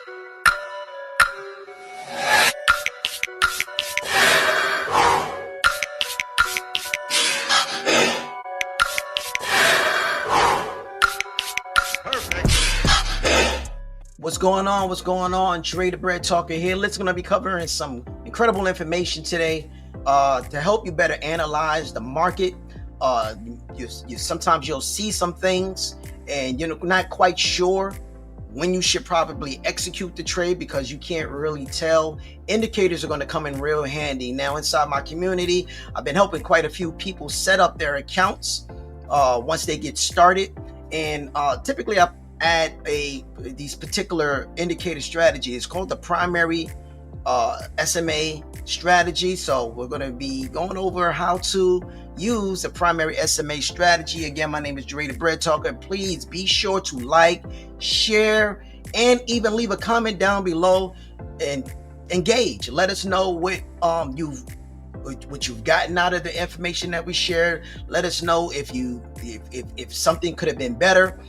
What's going on? What's going on? Dre the Bread Talker here. Let's gonna be covering some incredible information today to help you better analyze the market. Sometimes you'll see some things and you're not quite sure when you should probably execute the trade because you can't really tell. Indicators are going to come in real handy. Now, inside my community, I've been helping quite a few people set up their accounts once they get started, and typically I add these particular indicator strategy. It's called the primary SMA strategy. So we're going to be going over how to use the primary SMA strategy. Again, my name is Dre the Bread Talker. Please be sure to like, share, and even leave a comment down below and engage. Let us know what you've gotten out of the information that we shared. Let us know if something could have been better.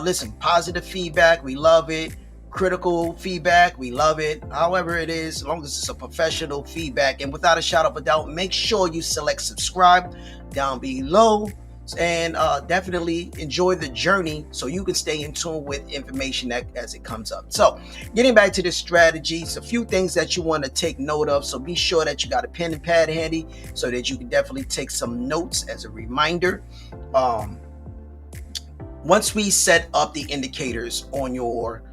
Listen, positive feedback, we love it. Critical feedback, we love it. However it is, as long as it's a professional feedback. And without a shadow of a doubt, make sure you select subscribe down below, and definitely enjoy the journey so you can stay in tune with information as it comes up. So getting back to this strategy, it's a few things that you want to take note of. So be sure that you got a pen and pad handy so that you can definitely take some notes as a reminder. Once we set up the indicators on your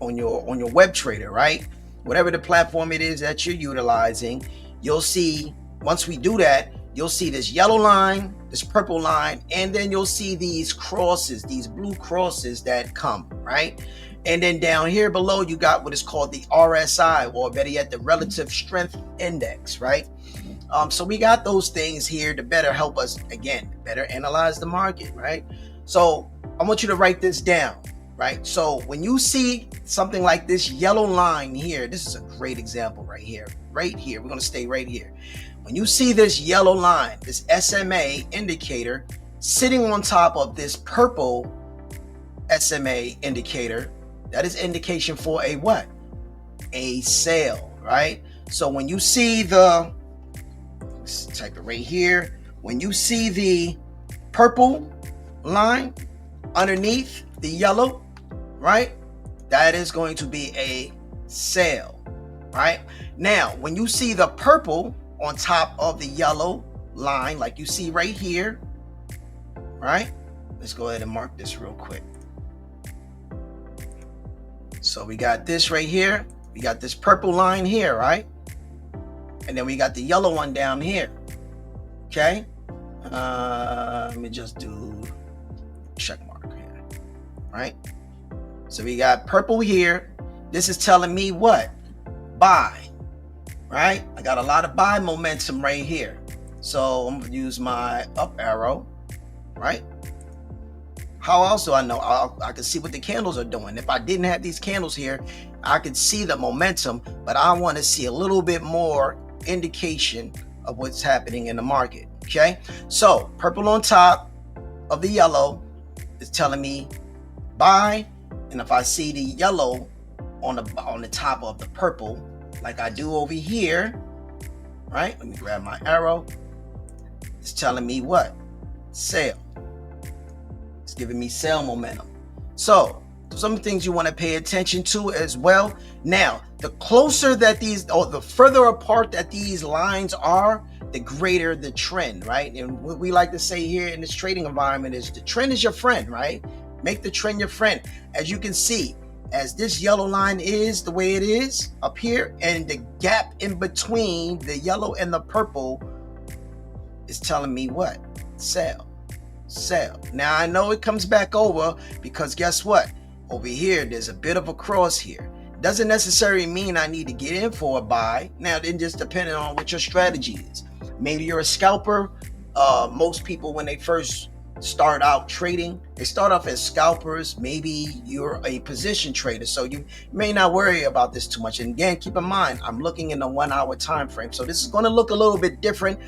web trader, right? Whatever the platform it is that you're utilizing, you'll see, once we do that, you'll see this yellow line, this purple line, and then you'll see these crosses, these blue crosses that come, right? And then down here below, you got what is called the RSI, or better yet, the relative strength index, right? So we got those things here to better help us, again, better analyze the market, right? So I want you to write this down, right? So when you see something like this yellow line here, this is a great example right here. We're going to stay right here. When you see this yellow line, this SMA indicator sitting on top of this purple SMA indicator, that is indication for a what? A sale, right? So when you see let's type it right here. When you see the purple line underneath the yellow, right? That is going to be a sale, right? Now, when you see the purple on top of the yellow line, like you see right here, right? Let's go ahead and mark this real quick. So we got this right here. We got this purple line here, right? And then we got the yellow one down here. Okay. Let me just do check mark here, right? So we got purple here. This is telling me what? Buy, right? I got a lot of buy momentum right here. So I'm gonna use my up arrow, right? How else do I know? I can see what the candles are doing. If I didn't have these candles here, I could see the momentum, but I want to see a little bit more indication of what's happening in the market. Okay, so purple on top of the yellow is telling me buy, and if I see the yellow on the top of the purple, like I do over here, right? Let me grab my arrow. It's telling me what? Sale. It's giving me sale momentum. So some things you want to pay attention to as well. Now, the closer that the further apart that these lines are, the greater the trend, right? And what we like to say here in this trading environment is the trend is your friend, right? Make the trend your friend. As you can see, as this yellow line is the way it is up here, and the gap in between the yellow and the purple is telling me what? Sell. Now I know it comes back over because guess what? Over here, there's a bit of a cross here. Doesn't necessarily mean I need to get in for a buy. Now, then just depending on what your strategy is. Maybe you're a scalper. Most people, when they first start out trading, they start off as scalpers. Maybe you're a position trader, so you may not worry about this too much. And again, keep in mind, I'm looking in a 1 hour time frame, so this is going to look a little bit different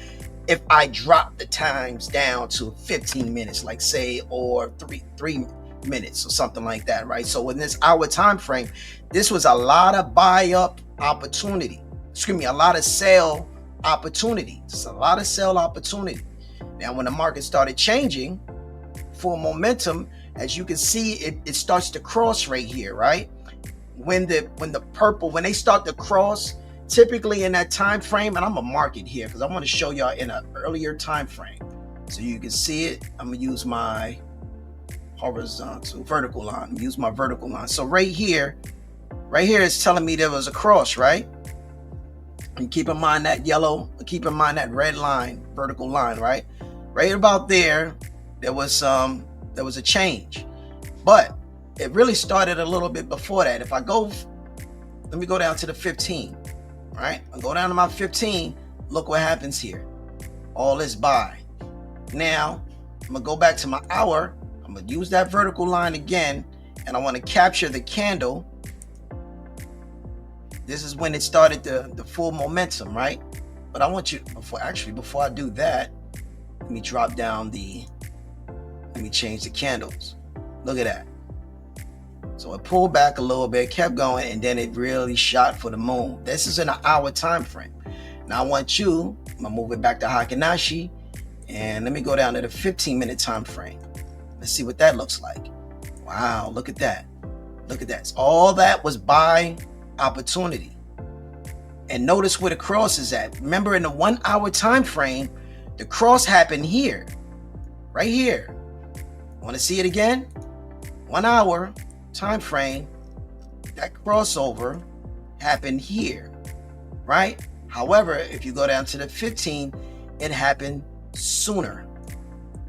if I drop the times down to 15 minutes, like say, or minutes or something like that, right? So in this hour time frame, this was a lot of buy up opportunity. Excuse me, a lot of sell opportunity. It's a lot of sell opportunity. Now, when the market started changing for momentum, as you can see, it starts to cross right here, right? When they start to cross, typically in that time frame, and I'm gonna mark it here because I want to show y'all in an earlier time frame so you can see it. I'm gonna use my vertical line. Use my vertical line. So right here it's telling me there was a cross, right? And keep in mind that yellow, keep in mind that red line, vertical line, right? Right about there was a change, but it really started a little bit before that. If I go, let me go down to the 15, right? I'll go down to my 15. Look what happens here. All this buy. Now, I'm gonna go back to my hour. I'm gonna use that vertical line again, and I want to capture the candle. This is when it started the full momentum, right? But I want you, before I do that, let me drop down let me change the candles. Look at that. So it pulled back a little bit, kept going, and then it really shot for the moon. This is in an hour time frame. Now I want you, I'm gonna move it back to Heikin-Ashi, and let me go down to the 15-minute time frame. Let's see what that looks like. Wow, look at that. Look at that. So all that was buy opportunity. And notice where the cross is at. Remember, in the 1 hour time frame, the cross happened here, right here. Want to see it again? 1 hour time frame, that crossover happened here, right? However, if you go down to the 15, it happened sooner,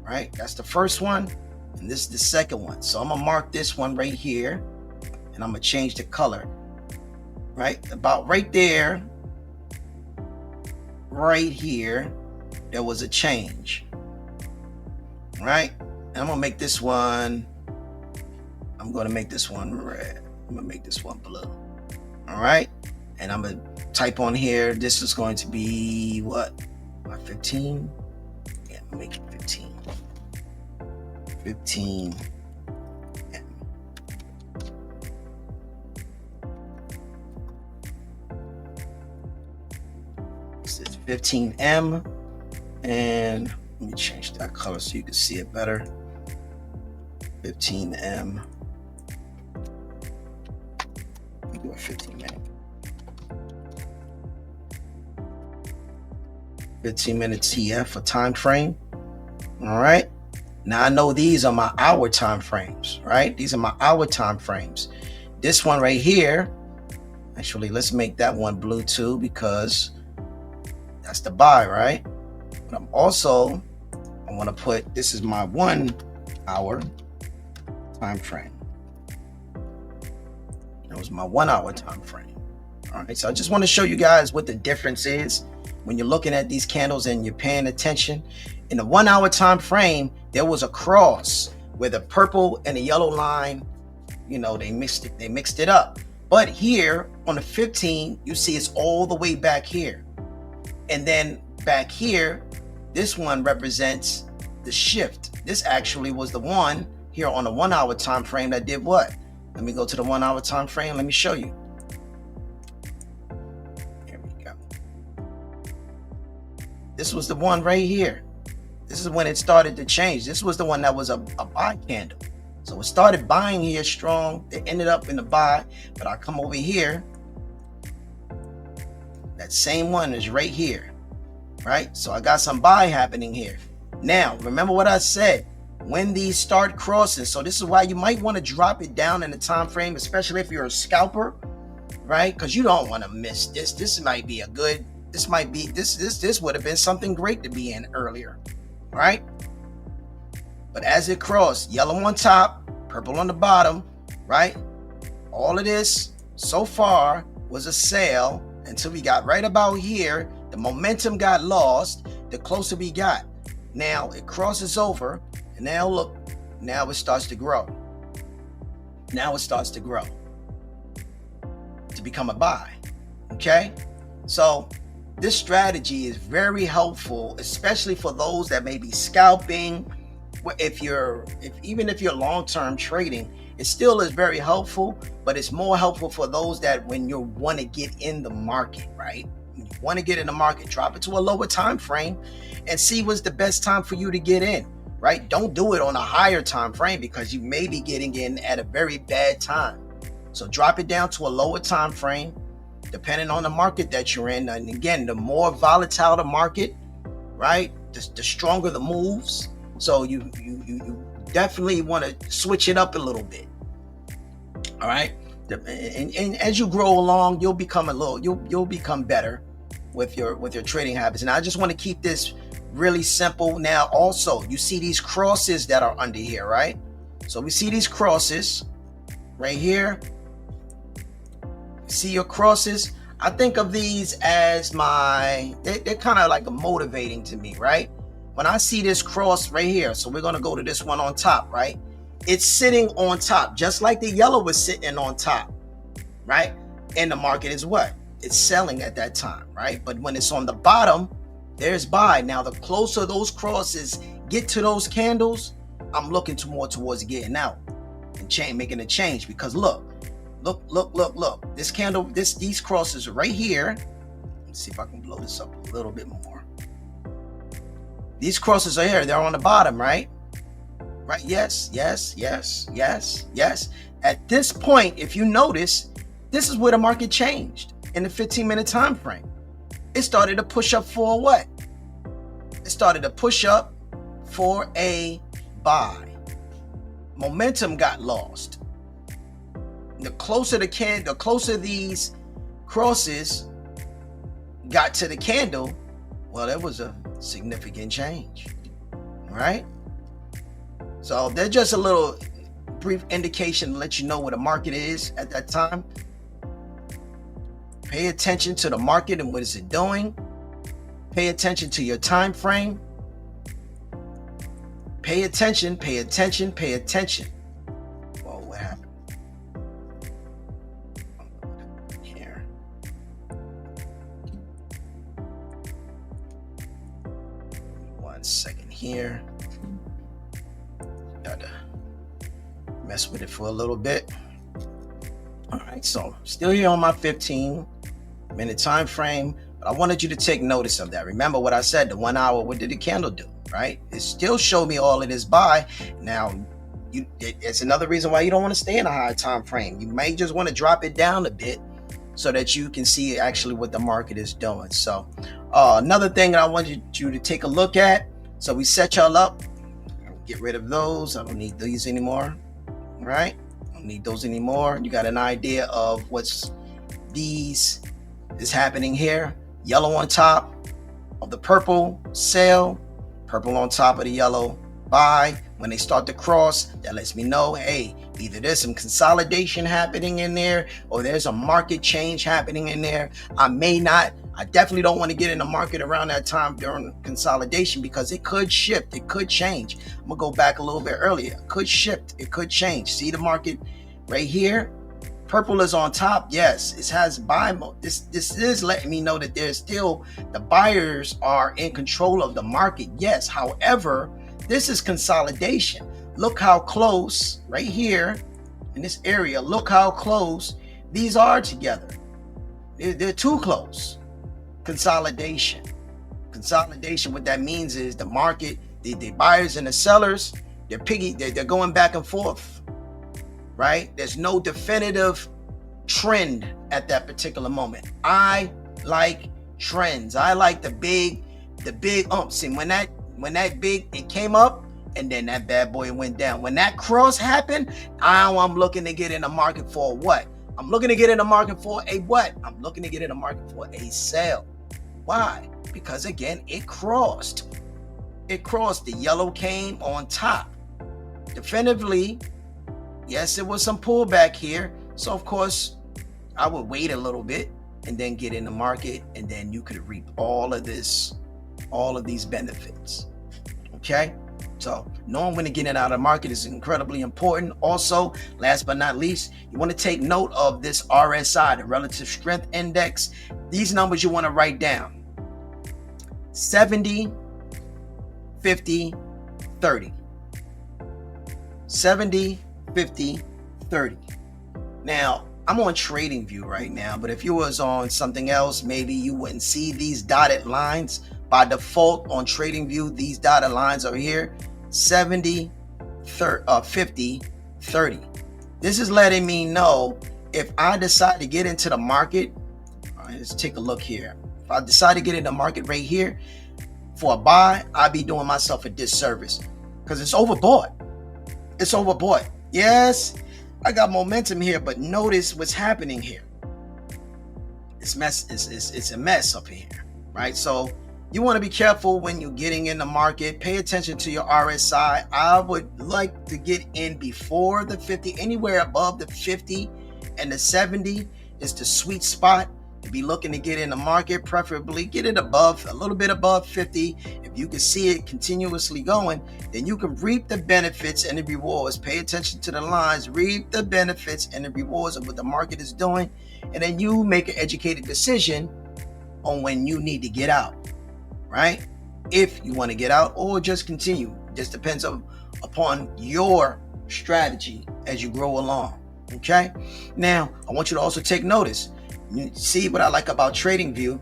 right? That's the first one, and this is the second one. So I'm gonna mark this one right here, and I'm gonna change the color, right? About right there, right here, there was a change, right? And I'm gonna make this one, I'm gonna make this one red. I'm gonna make this one blue. All right. And I'm gonna type on here, this is going to be what? My 15? Yeah, make it 15. 15. Yeah. This is 15M. And let me change that color so you can see it better. 15M. Let me do a 15-minute. 15-minute TF for time frame. All right. Now I know these are my hour time frames, right? These are my hour time frames. This one right here, actually, let's make that one blue too, because that's the buy, right? But I'm also, I want to put, this is my 1 hour time frame. That was my 1 hour time frame. All right, so I just want to show you guys what the difference is when you're looking at these candles and you're paying attention. In the 1 hour time frame, there was a cross where the purple and the yellow line, you know, they mixed it up. But here on the 15, you see it's all the way back here. And then back here, this one represents the shift. This actually was the one here on the 1 hour time frame that did what? Let me go to the 1 hour time frame. Let me show you. Here we go. This was the one right here. This is when it started to change. This was the one that was a buy candle. So it started buying here strong. It ended up in the buy, but I come over here. That same one is right here, right? So I got some buy happening here. Now, remember what I said, when these start crossing, so this is why you might want to drop it down in the time frame, especially if you're a scalper, right? Because you don't want to miss this. This might be a good, this would have been something great to be in earlier, right? But as it crossed, yellow on top, purple on the bottom, right? All of this so far was a sale until we got right about here. The momentum got lost the closer we got. Now it crosses over, and now look, now it starts to grow. Now it starts to grow to become a buy. Okay, so this strategy is very helpful, especially for those that may be scalping, even if you're long-term trading, it still is very helpful, but it's more helpful for those that when you want to get in the market, right? When you want to get in the market, drop it to a lower time frame and see what's the best time for you to get in, right? Don't do it on a higher time frame because you may be getting in at a very bad time. So drop it down to a lower time frame, depending on the market that you're in. And again, the more volatile the market, right, the stronger the moves. So you definitely want to switch it up a little bit. All right, and as you grow along, you'll become you'll become better with your trading habits. And I just want to keep this really simple. Now, also, you see these crosses that are under here, right? So we see these crosses right here. See your crosses? I think of these as they're kind of like motivating to me, right? When I see this cross right here, so we're going to go to this one on top, right? It's sitting on top, just like the yellow was sitting on top, right? And the market is what? It's selling at that time, right? But when it's on the bottom, there's buy. Now, the closer those crosses get to those candles, I'm looking more towards getting out and making a change, because look. This candle, these crosses right here. Let's see if I can blow this up a little bit more. These crosses are here. They're on the bottom, right? Right? Yes. At this point, if you notice, this is where the market changed in the 15-minute time frame. It started to push up for what? It started to push up for a buy. Momentum got lost. The closer the closer these crosses got to the candle, well, there was a significant change, right? So they're just a little brief indication to let you know where the market is at that time. Pay attention to the market and what is it doing. Pay attention to your time frame. Pay attention. Whoa, what happened? Here. One second here. Gotta mess with it for a little bit. All right, so still here on my 15-minute time frame, but I wanted you to take notice of that. Remember what I said, the 1 hour, what did the candle do, right? It still showed me all of this buy. Now, it's another reason why you don't want to stay in a higher time frame. You may just want to drop it down a bit so that you can see actually what the market is doing. So another thing that I wanted you to take a look at, so we set y'all up. Get rid of those. I don't need these anymore, right? Don't need those anymore. You got an idea of what's is happening here. Yellow on top of the purple, sell. Purple on top of the yellow, buy. When they start to cross, that lets me know, hey, either there's some consolidation happening in there or there's a market change happening in there. I definitely don't want to get in the market around that time during consolidation, because it could shift, it could change. I'm gonna go back a little bit earlier. It could shift, it could change. See the market right here? Purple is on top. Yes, it has buy mode. This is letting me know that there's still, the buyers are in control of the market. Yes, however, this is consolidation. Look how close right here in this area. Look how close these are together. They're too close. Consolidation. What that means is the market, the buyers and the sellers, they're going back and forth. Right? There's no definitive trend at that particular moment. I like trends. I like the big umps. And when that big, it came up and then that bad boy went down. When that cross happened, I'm looking to get in the market for what? I'm looking to get in the market for a what? I'm looking to get in the market for a sell. Why? Because again, it crossed. The yellow came on top. Definitively, yes, there was some pullback here. So of course, I would wait a little bit and then get in the market, and then you could reap all of these benefits. Okay? So knowing when to get in and out of the market is incredibly important. Also, last but not least, you want to take note of this RSI, the Relative Strength Index. These numbers you want to write down. 70, 50, 30. 70, 50, 30. Now, I'm on TradingView right now, but if you was on something else, maybe you wouldn't see these dotted lines. By default on TradingView, these dotted lines are here, 70, 50, 30. This is letting me know if I decide to get into the market. All right, let's take a look here. If I decide to get in the market right here for a buy, I'd be doing myself a disservice because it's overbought. It's overbought. Yes, I got momentum here, but notice what's happening here. It's a mess up here, right? So you want to be careful when you're getting in the market. Pay attention to your RSI. I would like to get in before the 50. Anywhere above the 50 and the 70 is the sweet spot to be looking to get in the market. Preferably get it above, a little bit above 50. If you can see it continuously going, then you can reap the benefits and the rewards. Pay attention to the lines, reap the benefits and the rewards of what the market is doing, and then you make an educated decision on when you need to get out, right? If you want to get out or just continue. Just depends upon your strategy as you grow along. Okay. Now, I want you to also take notice. You see what I like about TradingView?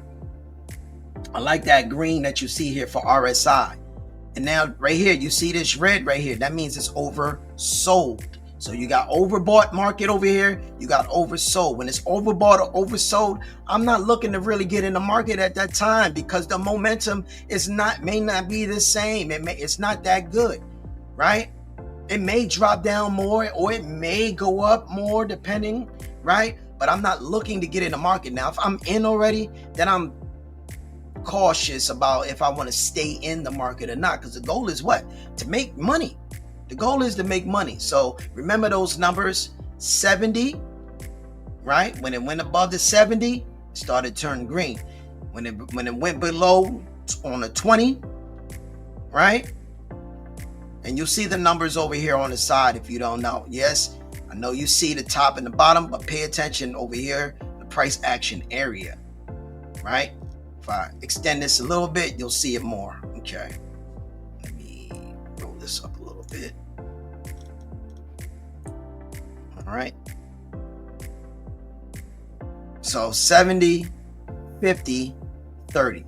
I like that green that you see here for RSI. And now right here, you see this red right here. That means it's oversold. So you got overbought market over here. You got oversold. When it's overbought or oversold, I'm not looking to really get in the market at that time because the momentum may not be the same. It's not that good, right? It may drop down more or it may go up more depending, right? But I'm not looking to get in the market. Now, if I'm in already, then I'm cautious about if I want to stay in the market or not, because the goal is what? To make money. The goal is to make money. So remember those numbers, 70, right? When it went above the 70, it started turning green. When it went below on the 20, right? And you'll see the numbers over here on the side if you don't know. Yes, I know you see the top and the bottom, but pay attention over here, the price action area, right? If I extend this a little bit, you'll see it more. Okay. Let me roll this up a little bit. All right. So 70, 50, 30.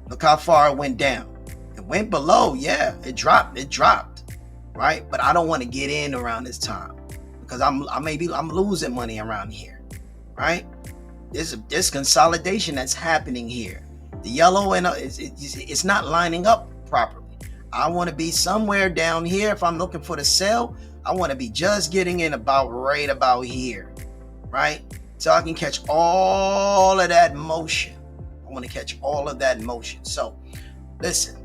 Look how far it went down. It went below. Yeah, it dropped, right? But I don't want to get in around this time because I'm losing money around here, right? There's consolidation that's happening here. The yellow and it's not lining up properly. I want to be somewhere down here. If I'm looking for the sell, I want to be just getting in right about here, right? So I can catch all of that motion. I want to catch all of that motion. So listen,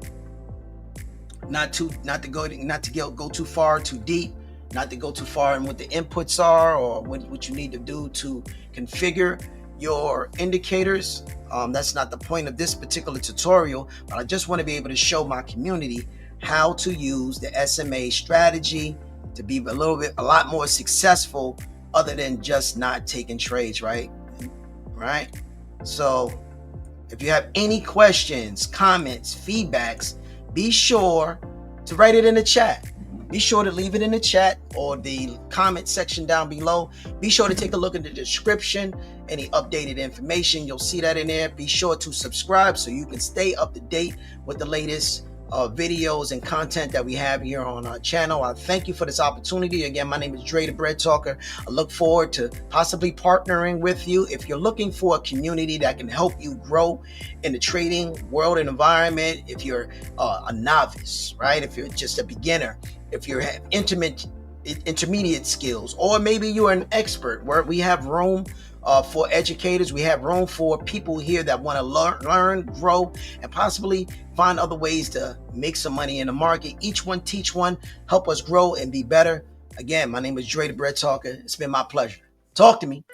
not to go too far, too deep, not to go too far in what the inputs are or what you need to do to configure your indicators. That's not the point of this particular tutorial, but I just want to be able to show my community how to use the SMA strategy to be a lot more successful other than just not taking trades, right? So if you have any questions, comments, feedbacks, be sure to write it in the chat. Be sure to leave it in the chat or the comment section down below. Be sure to take a look at the description, any updated information. You'll see that in there. Be sure to subscribe so you can stay up to date with the latest videos and content that we have here on our channel. I thank you for this opportunity. Again, my name is Dre the Bread Talker. I look forward to possibly partnering with you. If you're looking for a community that can help you grow in the trading world and environment, if you're a novice, right? If you're just a beginner, if you have intermediate skills, or maybe you're an expert, where we have room for educators. We have room for people here that want to learn, grow, and possibly find other ways to make some money in the market. Each one teach one, help us grow and be better. Again, my name is Dre the Bread Talker. It's been my pleasure. Talk to me.